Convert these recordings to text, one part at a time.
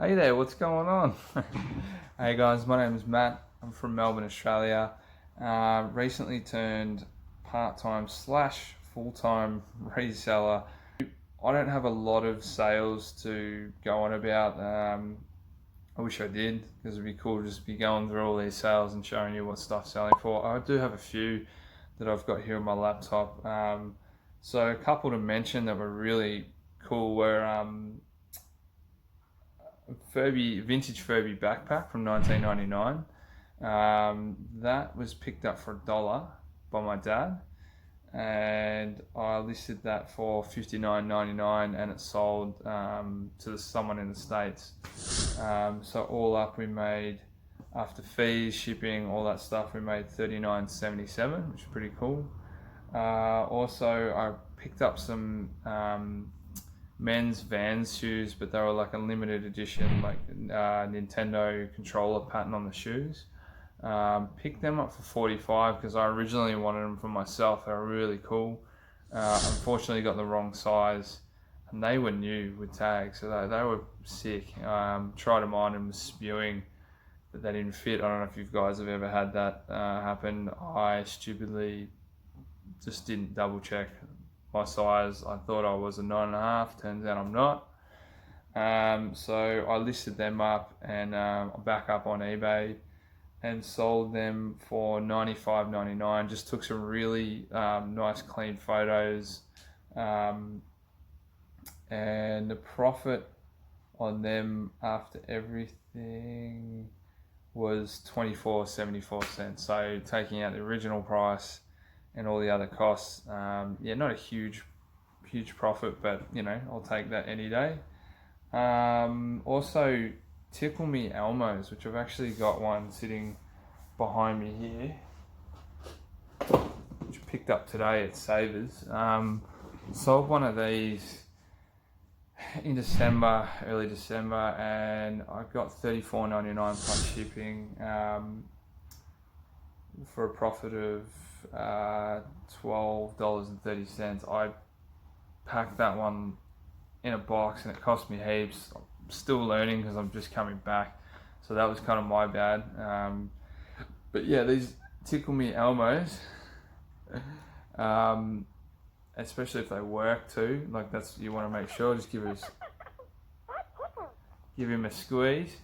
Hey there, what's going on? Hey guys, my name is Matt. I'm from Melbourne, Australia. Recently turned part-time slash full-time reseller. I don't have a lot of sales to go on about. I wish I did, because it'd be cool to just be going through all these sales and showing you what stuff's selling for. I do have a few that I've got here on my laptop. So a couple to mention that were really cool were vintage Furby backpack from 1999. That was picked up for $1 by my dad, and I listed that for $59.99, and it sold to someone in the States. So all up, we made, after fees, shipping, all that stuff, we made $39.77, which is pretty cool. Also, I picked up some men's Vans shoes, but they were like a limited edition, like Nintendo controller pattern on the shoes. Picked them up for $45 because I originally wanted them for myself. They were really cool. Unfortunately got the wrong size, and they were new with tags, so they were sick. Tried them on and was spewing that they didn't fit. I don't know if you guys have ever had that happen. I stupidly just didn't double check my size. I thought I was a 9.5, turns out I'm not. So I listed them up and back up on eBay and sold them for $95.99. Just took some really nice clean photos, and the profit on them after everything was $24.74. So taking out the original price and all the other costs, yeah, not a huge profit, but you know, I'll take that any day. Also, Tickle Me Elmos, which I've actually got one sitting behind me here, which I picked up today at Savers. Sold one of these in December, early December, and I got $34.99 plus shipping, for a profit of $12.30. I packed that one in a box and it cost me heaps. I'm still learning because I'm just coming back, so that was kind of my bad. But yeah, these Tickle Me Elmos, especially if they work too, like that's, you want to make sure, just give him a squeeze.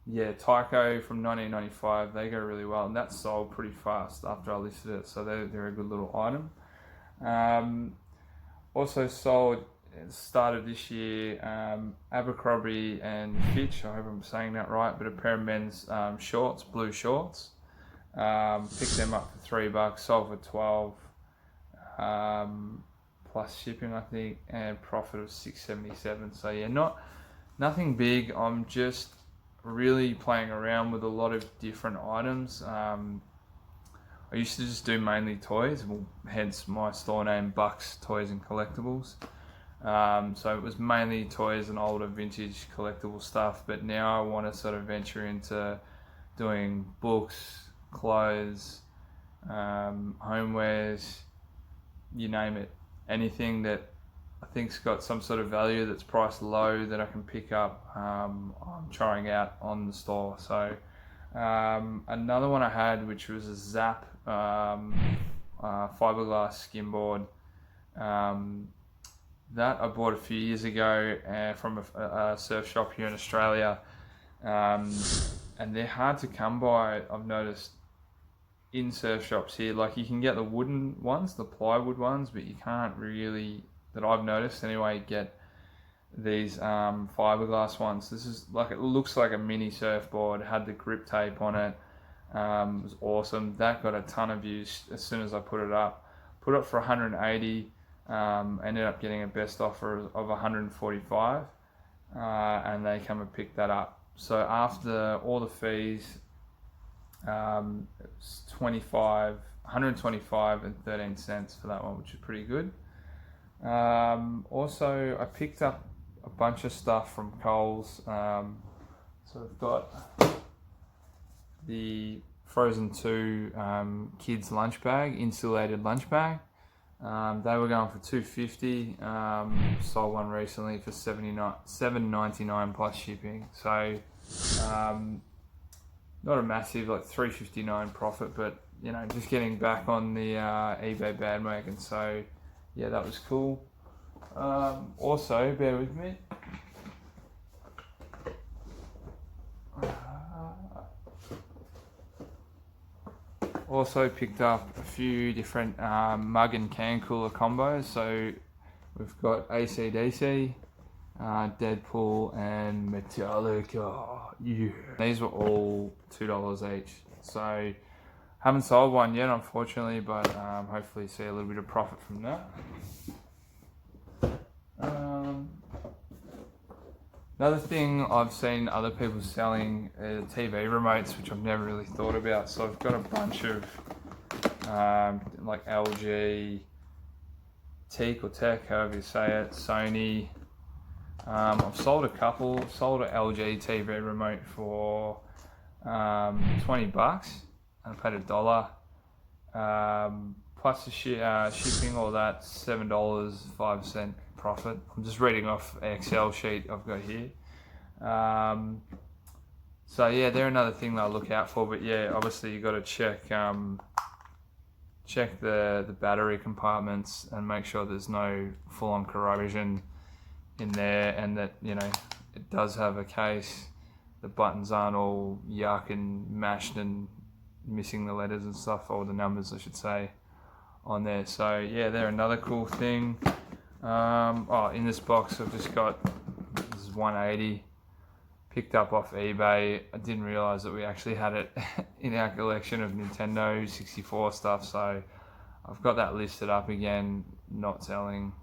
Yeah, Tyco from 1995, they go really well, and that sold pretty fast after I listed it, so they're a good little item. Also sold at the start of this year, Abercrombie and Fitch, I hope I'm saying that right, but a pair of men's shorts, blue shorts. Picked them up for $3, sold for $12, plus shipping I think, and profit of $6.77. So yeah, nothing big. I'm just really playing around with a lot of different items. I used to just do mainly toys, well, hence my store name, Bucks Toys and Collectibles. So it was mainly toys and older vintage collectible stuff, but now I want to sort of venture into doing books, clothes, homewares, you name it. Anything that I think's got some sort of value that's priced low that I can pick up, I'm trying out on the store. So another one I had, which was a Zap fiberglass skim board, that I bought a few years ago from a surf shop here in Australia, and they're hard to come by, I've noticed, in surf shops here. Like, you can get the wooden ones, the plywood ones, but you can't really, that I've noticed anyway, get these fiberglass ones. This is like, it looks like a mini surfboard, it had the grip tape on it. It was awesome. That got a ton of views as soon as I put it up for 180. Ended up getting a best offer of 145, and they come and pick that up. So after all the fees, it was 125 and 13 cents for that one, which is pretty good. Also, I picked up a bunch of stuff from Coles. So I've got the Frozen 2 kids lunch bag, insulated lunch bag. They were going for $250. Sold one recently for $7.99 plus shipping. So not a massive, like $3.59 profit, but you know, just getting back on the eBay bandwagon. So yeah, that was cool. Also, bear with me. Also picked up a few different mug and can cooler combos. So we've got AC/DC, Deadpool, and Metallica. Yeah. These were all $2 each. So haven't sold one yet, unfortunately, but hopefully see a little bit of profit from that. Another thing I've seen other people selling are TV remotes, which I've never really thought about. So I've got a bunch of like LG, Teak or Tech, however you say it, Sony. I've sold a couple. Sold an LG TV remote for $20, and I paid $1. Plus the shipping, all that, $7.05 profit. I'm just reading off an Excel sheet I've got here. So yeah, they're another thing that I look out for. But yeah, obviously you got to check the battery compartments and make sure there's no full-on corrosion in there, and that, you know, it does have a case. The buttons aren't all yuck and mashed and missing the letters and stuff, or the numbers I should say, on there. So yeah, they're another cool thing. In this box I've just got, this is 180, picked up off eBay. I didn't realise that we actually had it in our collection of Nintendo 64 stuff, so I've got that listed up again, not selling.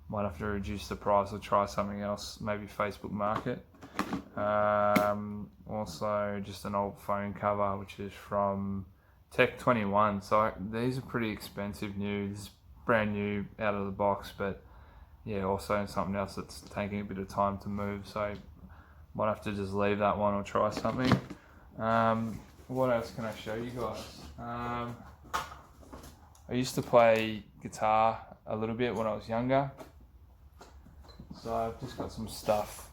Might have to reduce the price or try something else, maybe Facebook Market. Also just an old phone cover, which is from Tech 21. So these are pretty expensive new. This is brand new out of the box, but yeah, also something else that's taking a bit of time to move, so might have to just leave that one or try something. What else can I show you guys? I used to play guitar a little bit when I was younger, so I've just got some stuff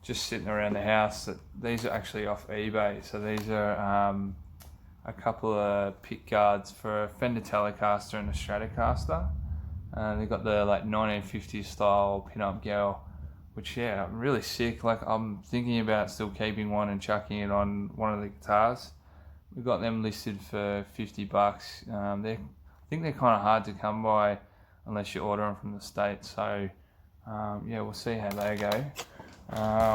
just sitting around the house. These are actually off eBay. So these are a couple of pick guards for a Fender Telecaster and a Stratocaster. They've got the like 1950s style pin-up girl, which yeah, really sick. Like, I'm thinking about still keeping one and chucking it on one of the guitars. We've got them listed for $50. I think they're kind of hard to come by unless you order them from the States. So yeah, we'll see how they go.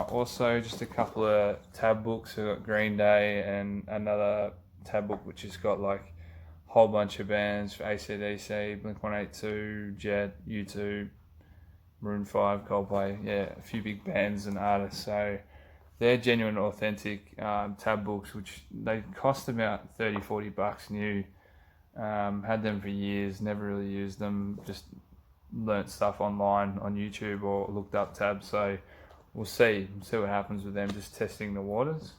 Also, just a couple of tab books. We've got Green Day and another tab book which has got like a whole bunch of bands for AC/DC, Blink-182, Jet, U2, Maroon 5, Coldplay. Yeah, a few big bands and artists. So they're genuine, authentic tab books, which they cost about $30-40 new. Had them for years, never really used them, just learnt stuff online on YouTube or looked up tabs. So we'll see what happens with them, just testing the waters.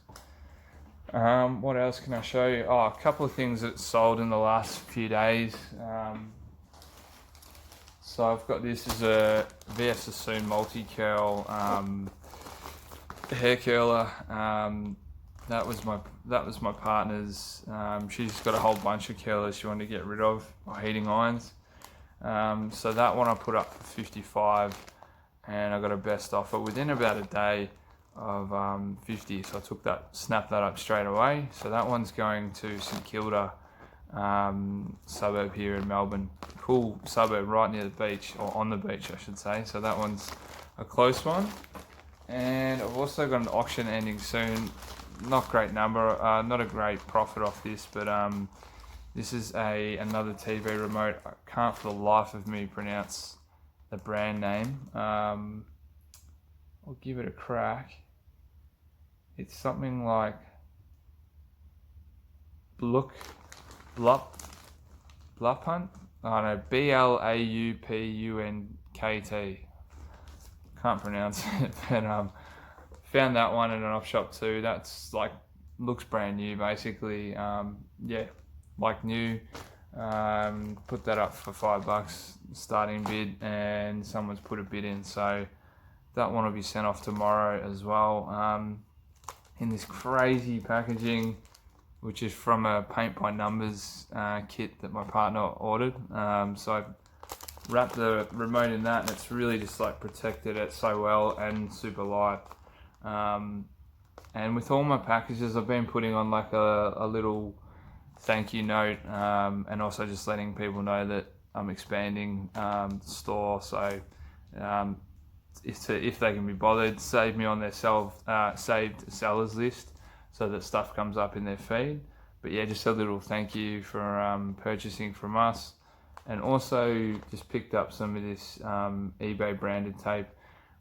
What else can I show you? Oh, a couple of things that sold in the last few days. So I've got this as a VS Sassoon multi-curl hair curler. That was my partner's. She's got a whole bunch of curlers she wanted to get rid of, or heating irons. So that one I put up for $55, and I got a best offer within about a day of $50. So I snapped that up straight away. So that one's going to St Kilda, suburb here in Melbourne. Cool suburb right near the beach, or on the beach I should say. So that one's a close one. And I've also got an auction ending soon. Not great number, not a great profit off this, but this is another TV remote. I can't for the life of me pronounce the brand name. I'll give it a crack. It's something like Blaupunkt. I don't know, Blaupunkt. Can't pronounce it, but found that one at an op shop too. That's like, looks brand new basically. Yeah, like new. Put that up for $5 starting bid, and someone's put a bid in, so that one will be sent off tomorrow as well, in this crazy packaging, which is from a Paintbynumbers kit that my partner ordered. So I wrapped the remote in that, and it's really just like protected it so well and super light. And with all my packages, I've been putting on like a little thank you note, and also just letting people know that I'm expanding the store. So if they can be bothered, save me on their saved sellers list, so that stuff comes up in their feed. But yeah, just a little thank you for purchasing from us. And also just picked up some of this eBay branded tape,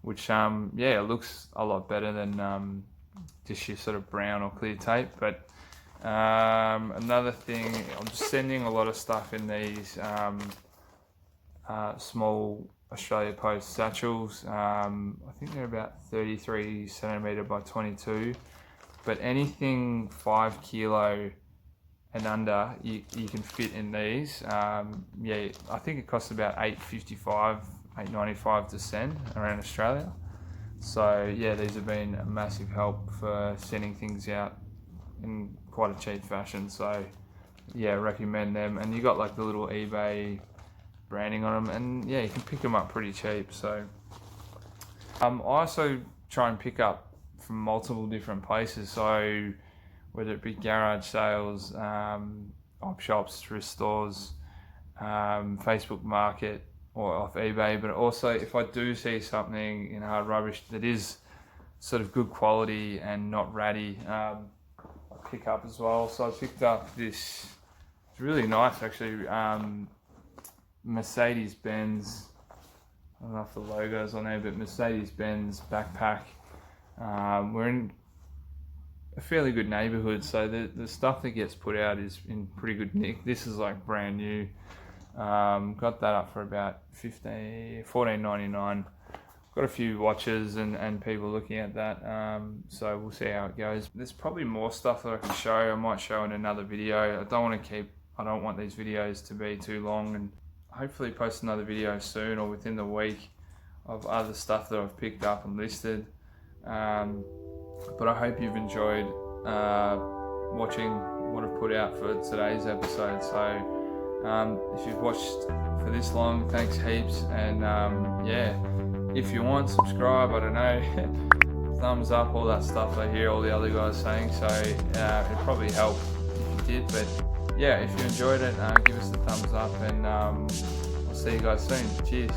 which yeah, it looks a lot better than just your sort of brown or clear tape. But another thing, I'm just sending a lot of stuff in these small Australia Post satchels. I think they're about 33 centimetre by 22, but anything 5 kilo and under, you can fit in these. Yeah, I think it costs about $8.95 to send around Australia. So yeah, these have been a massive help for sending things out in quite a cheap fashion. So yeah, recommend them. And you got like the little eBay branding on them, and yeah, you can pick them up pretty cheap. So I also try and pick up from multiple different places. So whether it be garage sales, op shops, thrift stores, Facebook Market, or off eBay. But also, if I do see something in hard rubbish that is sort of good quality and not ratty, I pick up as well. So I picked up this, it's really nice actually, Mercedes-Benz, I don't know if the logo's on there, but Mercedes-Benz backpack. We're in a fairly good neighborhood, so the stuff that gets put out is in pretty good nick. This is like brand new. Got that up for about $14.99. Got a few watches and people looking at that, so we'll see how it goes. There's probably more stuff that I can show. I might show in another video. I don't want these videos to be too long, and hopefully post another video soon or within the week of other stuff that I've picked up and listed. But I hope you've enjoyed watching what I've put out for today's episode. So if you've watched for this long, thanks heaps. And yeah, if you want, subscribe, I don't know, thumbs up, all that stuff I hear all the other guys saying. So it'd probably help if you did. But yeah, if you enjoyed it, give us a thumbs up, and I'll see you guys soon. Cheers.